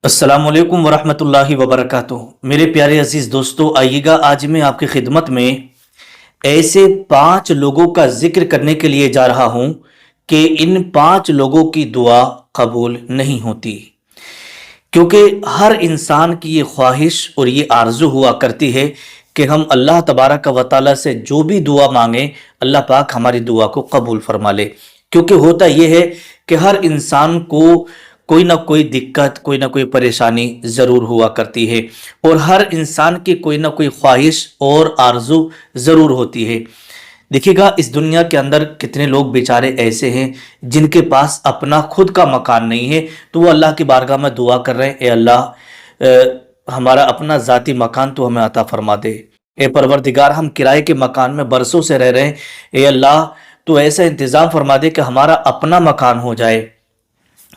السلام علیکم ورحمۃ اللہ وبرکاتہ۔ میرے پیارے عزیز دوستو، آئیے گا آج میں آپ کی خدمت میں ایسے 5 لوگوں کا ذکر کرنے کے لیے جا رہا ہوں کہ ان 5 لوگوں کی دعا قبول نہیں ہوتی، کیونکہ ہر انسان کی یہ خواہش اور یہ آرزو ہوا کرتی ہے کہ ہم اللہ تبارک و تعالیٰ سے جو بھی دعا مانگیں اللہ پاک ہماری دعا کو قبول فرما لے۔ کیونکہ ہوتا یہ ہے کہ ہر انسان کو کوئی نہ کوئی دقت، کوئی نہ کوئی پریشانی ضرور ہوا کرتی ہے، اور ہر انسان کی کوئی نہ کوئی خواہش اور آرزو ضرور ہوتی ہے۔ دیکھیے گا اس دنیا کے اندر کتنے لوگ بیچارے ایسے ہیں جن کے پاس اپنا خود کا مکان نہیں ہے، تو وہ اللہ کی بارگاہ میں دعا کر رہے ہیں، اے اللہ ہمارا اپنا ذاتی مکان تو ہمیں عطا فرما دے۔ اے پروردگار، ہم کرائے کے مکان میں برسوں سے رہ رہے ہیں، اے اللہ تو ایسا انتظام فرما دے کہ ہمارا اپنا مکان ہو جائے۔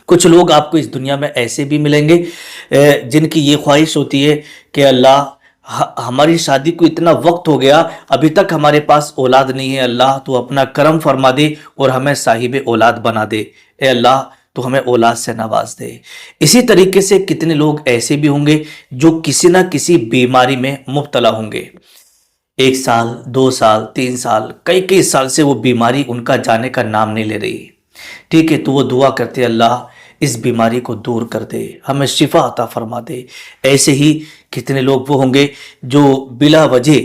کچھ لوگ آپ کو اس دنیا میں ایسے بھی ملیں گے جن کی یہ خواہش ہوتی ہے کہ اللہ ہماری شادی کو اتنا وقت ہو گیا، ابھی تک ہمارے پاس اولاد نہیں ہے، اللہ تو اپنا کرم فرما دے اور ہمیں صاحب اولاد بنا دے، اے اللہ تو ہمیں اولاد سے نواز دے۔ اسی طریقے سے کتنے لوگ ایسے بھی ہوں گے جو کسی نہ کسی بیماری میں مبتلا ہوں گے، 1 سال 2 سال 3 سال کئی سال سے وہ بیماری ان کا جانے کا نام نہیں لے رہی، ٹھیک ہے، تو وہ دعا کرتے اللہ اس بیماری کو دور کر دے، ہمیں شفا عطا فرما دے۔ ایسے ہی کتنے لوگ وہ ہوں گے جو بلا وجہ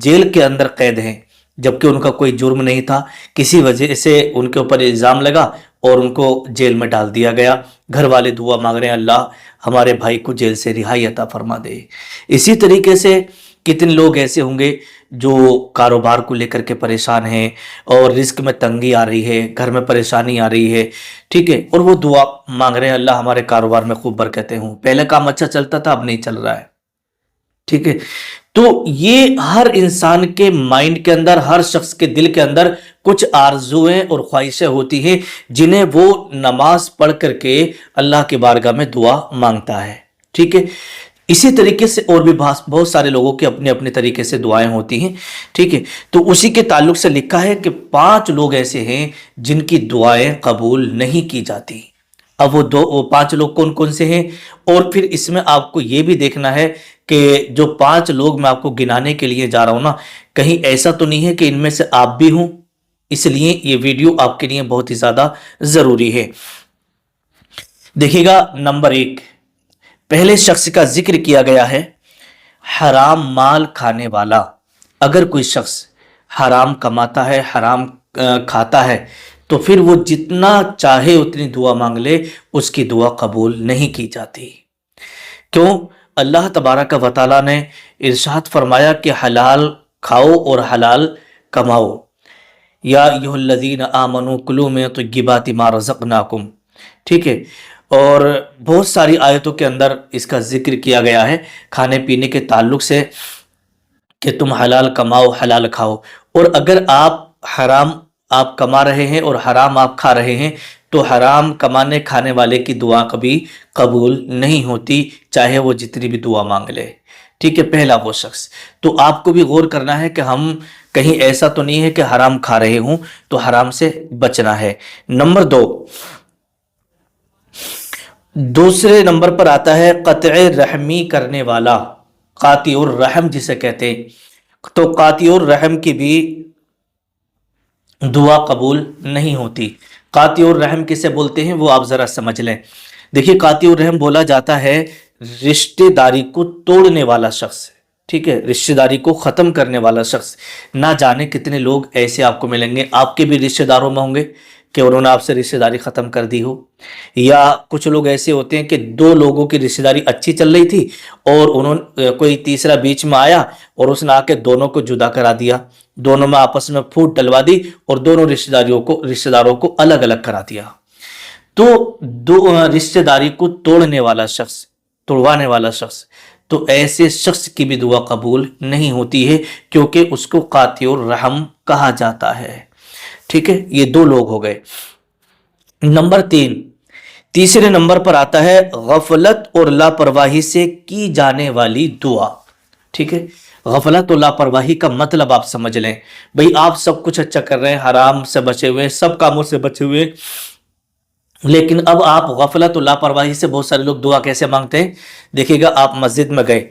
جیل کے اندر قید ہیں، جبکہ ان کا کوئی جرم نہیں تھا، کسی وجہ سے ان کے اوپر الزام لگا اور ان کو جیل میں ڈال دیا گیا۔ گھر والے دعا مانگ رہے ہیں اللہ ہمارے بھائی کو جیل سے رہائی عطا فرما دے۔ اسی طریقے سے کتنے لوگ ایسے ہوں گے جو کاروبار کو لے کر کے پریشان ہیں اور رزق میں تنگی آ رہی ہے، گھر میں پریشانی آ رہی ہے، ٹھیک ہے، اور وہ دعا مانگ رہے ہیں اللہ ہمارے کاروبار میں خوب برکتیں ہوں، پہلے کام اچھا چلتا تھا اب نہیں چل رہا ہے، ٹھیک ہے۔ تو یہ ہر انسان کے مائنڈ کے اندر، ہر شخص کے دل کے اندر کچھ آرزویں اور خواہشیں ہوتی ہیں جنہیں وہ نماز پڑھ کر کے اللہ کی بارگاہ میں دعا مانگتا ہے، ٹھیک ہے۔ اسی طریقے سے اور بھی بہت سارے لوگوں کے اپنے اپنے طریقے سے دعائیں ہوتی ہیں، ٹھیک ہے۔ تو اسی کے تعلق سے لکھا ہے کہ 5 لوگ ایسے ہیں جن کی دعائیں قبول نہیں کی جاتی۔ اب وہ 5 لوگ کون کون سے ہیں، اور پھر اس میں آپ کو یہ بھی دیکھنا ہے کہ جو 5 لوگ میں آپ کو گنانے کے لیے جا رہا ہوں نا، کہیں ایسا تو نہیں ہے کہ ان میں سے آپ بھی ہوں، اس لیے یہ ویڈیو آپ کے لیے بہت ہی زیادہ ضروری ہے۔ دیکھیے گا نمبر 1، پہلے شخص کا ذکر کیا گیا ہے حرام مال کھانے والا۔ اگر کوئی شخص حرام کماتا ہے، حرام کھاتا ہے، تو پھر وہ جتنا چاہے اتنی دعا مانگ لے اس کی دعا قبول نہیں کی جاتی۔ کیوں؟ اللہ تبارک و تعالیٰ نے ارشاد فرمایا کہ حلال کھاؤ اور حلال کماؤ، یا ایھا الذین آمنوا کلوا من طیبات ما رزقناکم، ٹھیک ہے۔ اور بہت ساری آیتوں کے اندر اس کا ذکر کیا گیا ہے کھانے پینے کے تعلق سے کہ تم حلال کماؤ، حلال کھاؤ، اور اگر آپ حرام آپ کما رہے ہیں اور حرام آپ کھا رہے ہیں تو حرام کمانے کھانے والے کی دعا کبھی قبول نہیں ہوتی، چاہے وہ جتنی بھی دعا مانگ لے، ٹھیک ہے۔ پہلا وہ شخص، تو آپ کو بھی غور کرنا ہے کہ ہم کہیں ایسا تو نہیں ہے کہ حرام کھا رہے ہوں، تو حرام سے بچنا ہے۔ نمبر 2، دوسرے نمبر پر آتا ہے قطع رحمی کرنے والا، قاطع الرحم جسے کہتے ہیں، تو قاطع الرحم کی بھی دعا قبول نہیں ہوتی۔ قاطع الرحم کسے بولتے ہیں وہ آپ ذرا سمجھ لیں۔ دیکھیے قاطع الرحم بولا جاتا ہے رشتہ داری کو توڑنے والا شخص، ٹھیک ہے، رشتہ داری کو ختم کرنے والا شخص۔ نہ جانے کتنے لوگ ایسے آپ کو ملیں گے، آپ کے بھی رشتہ داروں میں ہوں گے کہ انہوں نے آپ سے رشتہ داری ختم کر دی ہو، یا کچھ لوگ ایسے ہوتے ہیں کہ 2 لوگوں کی رشتہ داری اچھی چل رہی تھی اور کوئی تیسرا بیچ میں آیا اور اس نے آ کے دونوں کو جدا کرا دیا، دونوں میں آپس میں پھوٹ ڈلوا دی اور دونوں رشتہ داروں کو الگ الگ کرا دیا۔ تو رشتہ داری کو توڑنے والا شخص، توڑوانے والا شخص، تو ایسے شخص کی بھی دعا قبول نہیں ہوتی ہے، کیونکہ اس کو قاطع الرحم کہا جاتا ہے، ٹھیک ہے۔ یہ 2 لوگ ہو گئے۔ نمبر 3، تیسرے نمبر پر آتا ہے غفلت اور لاپرواہی سے کی جانے والی دعا، ٹھیک ہے۔ غفلت اور لاپرواہی کا مطلب آپ سمجھ لیں، بھئی آپ سب کچھ اچھا کر رہے ہیں، حرام سے بچے ہوئے، سب کاموں سے بچے ہوئے، لیکن اب آپ غفلت اور لاپرواہی سے بہت سارے لوگ دعا کیسے مانگتے ہیں. دیکھیے گا آپ مسجد میں گئے,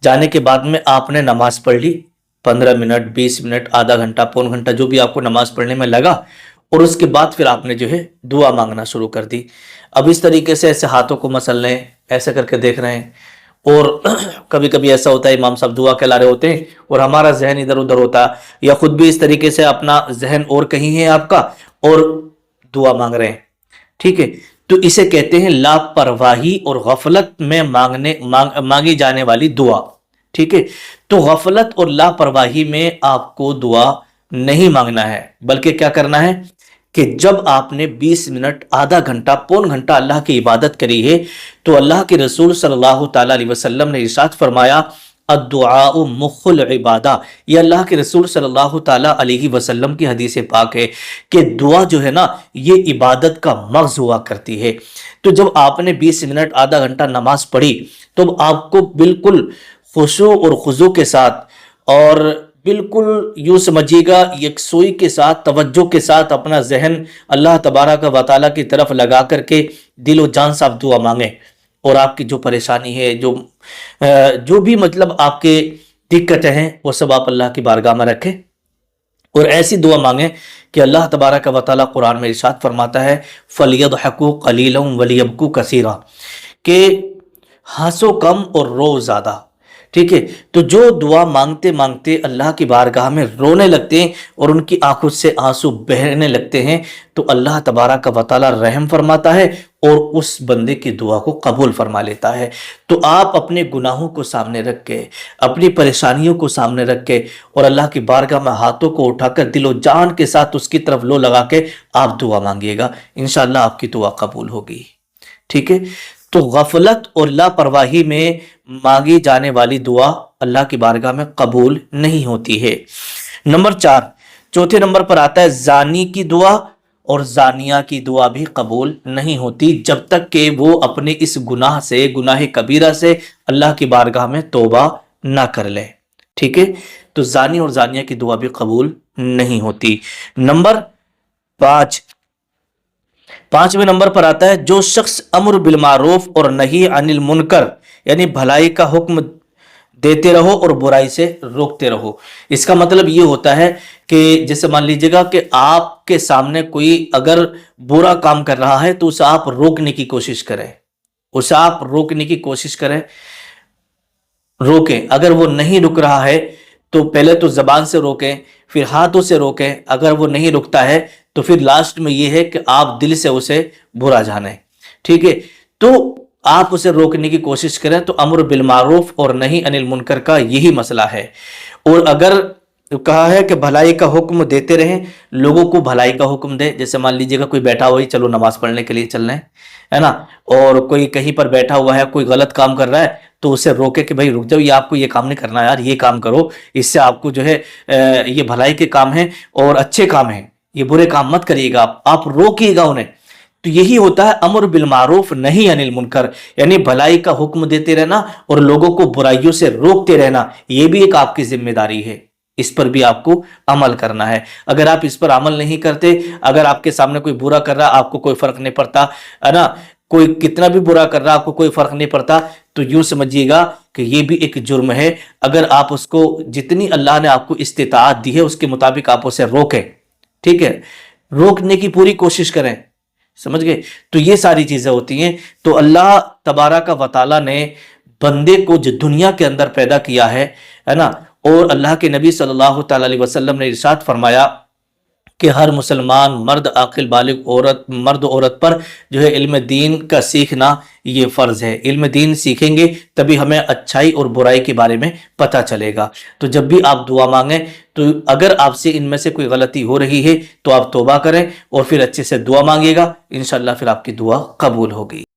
جانے کے بعد میں آپ نے نماز پڑھ لی, 15 منٹ 20 منٹ آدھا گھنٹہ پون گھنٹہ جو بھی آپ کو نماز پڑھنے میں لگا, اور اس کے بعد پھر آپ نے جو ہے دعا مانگنا شروع کر دی. اب اس طریقے سے ایسے ہاتھوں کو مسل رہے ہیں, ایسے کر کے دیکھ رہے ہیں, اور کبھی کبھی ایسا ہوتا ہے امام صاحب دعا کہلا رہے ہوتے ہیں اور ہمارا ذہن ادھر ادھر ہوتا ہے, یا خود بھی اس طریقے سے اپنا ذہن اور کہیں ہے آپ کا اور دعا مانگ رہے ہیں. ٹھیک ہے, تو اسے کہتے ہیں لاپرواہی اور غفلت میں مانگی جانے والی دعا. ٹھیک ہے, تو غفلت اور لاپرواہی میں آپ کو دعا نہیں مانگنا ہے, بلکہ کیا کرنا ہے کہ جب آپ نے 20 منٹ آدھا گھنٹہ پون گھنٹہ اللہ کی عبادت کری ہے, تو اللہ کے رسول صلی اللہ تعالی علیہ وسلم نے ارشاد فرمایا الدعاء مخ العبادہ. یہ اللہ کے رسول صلی اللہ تعالی علیہ وسلم کی حدیث پاک ہے کہ دعا جو ہے نا یہ عبادت کا مغز ہوا کرتی ہے. تو جب آپ نے 20 منٹ آدھا گھنٹہ نماز پڑھی تو آپ کو بالکل خشوع اور خضوع کے ساتھ اور بالکل یوں سمجھیے گا یکسوئی کے ساتھ توجہ کے ساتھ اپنا ذہن اللہ تبارک و تعالیٰ کی طرف لگا کر کے دل و جان سے آپ دعا مانگیں, اور آپ کی جو پریشانی ہے جو بھی مطلب آپ کے دقتیں ہیں وہ سب آپ اللہ کی بارگاہ میں رکھیں, اور ایسی دعا مانگیں کہ اللہ تبارک و تعالیٰ قرآن میں ارشاد فرماتا ہے فَلْيَضْحَكُوا قَلِيلًا وَلْيَبْكُوا كَثِيرًا, کہ ہنسو کم اور رو زیادہ. ٹھیک ہے, تو جو دعا مانگتے مانگتے اللہ کی بارگاہ میں رونے لگتے ہیں اور ان کی آنکھوں سے آنسو بہنے لگتے ہیں, تو اللہ تبارک و تعالیٰ رحم فرماتا ہے اور اس بندے کی دعا کو قبول فرما لیتا ہے. تو آپ اپنے گناہوں کو سامنے رکھ کے, اپنی پریشانیوں کو سامنے رکھ کے اور اللہ کی بارگاہ میں ہاتھوں کو اٹھا کر دل و جان کے ساتھ اس کی طرف لو لگا کے آپ دعا مانگیے گا, انشاءاللہ آپ کی دعا قبول ہوگی. ٹھیک ہے, تو غفلت اور لاپرواہی میں مانگی جانے والی دعا اللہ کی بارگاہ میں قبول نہیں ہوتی ہے. نمبر 4, چوتھے نمبر پر آتا ہے زانی کی دعا, اور زانیہ کی دعا بھی قبول نہیں ہوتی جب تک کہ وہ اپنے اس گناہ سے, گناہ کبیرہ سے اللہ کی بارگاہ میں توبہ نہ کر لے. ٹھیک ہے, تو زانی اور زانیہ کی دعا بھی قبول نہیں ہوتی. نمبر 5, 5ویں نمبر پر آتا ہے جو شخص امر بالمعروف اور نہی عن المنکر یعنی بھلائی کا حکم دیتے رہو اور برائی سے روکتے رہو. اس کا مطلب یہ ہوتا ہے کہ جیسے مان لیجئے گا کہ آپ کے سامنے کوئی اگر برا کام کر رہا ہے تو اسے آپ روکنے کی کوشش کریں, روکیں. اگر وہ نہیں رک رہا ہے تو پہلے تو زبان سے روکیں, پھر ہاتھوں سے روکیں. اگر وہ نہیں رکتا ہے تو پھر لاسٹ میں یہ ہے کہ آپ دل سے اسے برا جانیں. ٹھیک ہے, تو آپ اسے روکنے کی کوشش کریں. تو امر بالمعروف اور نہی عن المنکر کا یہی مسئلہ ہے. اور اگر کہا ہے کہ بھلائی کا حکم دیتے رہیں, لوگوں کو بھلائی کا حکم دے. جیسے مان لیجئے گا کوئی بیٹھا ہوا ہے, چلو نماز پڑھنے کے لیے چل رہے ہیں, ہے نا, اور کوئی کہیں پر بیٹھا ہوا ہے, کوئی غلط کام کر رہا ہے, تو اسے روکے کہ بھائی رک جاؤ, یہ آپ کو یہ کام نہیں کرنا یار, یہ کام کرو, اس سے آپ کو جو ہے یہ بھلائی کے کام ہیں اور اچھے کام ہیں, یہ برے کام مت کریے گا, آپ روکیے گا انہیں. تو یہی ہوتا ہے امر بالمعروف نہی عن المنکر, یعنی بھلائی کا حکم دیتے رہنا اور لوگوں کو برائیوں سے روکتے رہنا. یہ بھی ایک آپ کی ذمہ داری ہے, اس پر بھی آپ کو عمل کرنا ہے. اگر آپ اس پر عمل نہیں کرتے, اگر آپ کے سامنے کوئی برا کر رہا آپ کو کوئی فرق نہیں پڑتا, ہے نا, کوئی کتنا بھی برا کر رہا آپ کو کوئی فرق نہیں پڑتا, تو یوں سمجھیے گا کہ یہ بھی ایک جرم ہے. اگر آپ اس کو جتنی اللہ نے آپ کو استطاعت دی ہے اس کے مطابق آپ اسے روکیں. ٹھیک ہے, روکنے کی پوری کوشش کریں, سمجھ گئے. تو یہ ساری چیزیں ہوتی ہیں. تو اللہ تبارک و تعالیٰ نے بندے کو جو دنیا کے اندر پیدا کیا ہے نا, اور اللہ کے نبی صلی اللہ تعالی علیہ وسلم نے ارشاد فرمایا کہ ہر مسلمان مرد عاقل بالغ عورت, مرد عورت پر جو ہے علم دین کا سیکھنا یہ فرض ہے. علم دین سیکھیں گے تبھی ہمیں اچھائی اور برائی کے بارے میں پتہ چلے گا. تو جب بھی آپ دعا مانگیں تو اگر آپ سے ان میں سے کوئی غلطی ہو رہی ہے تو آپ توبہ کریں اور پھر اچھے سے دعا مانگیے گا, انشاءاللہ پھر آپ کی دعا قبول ہوگی.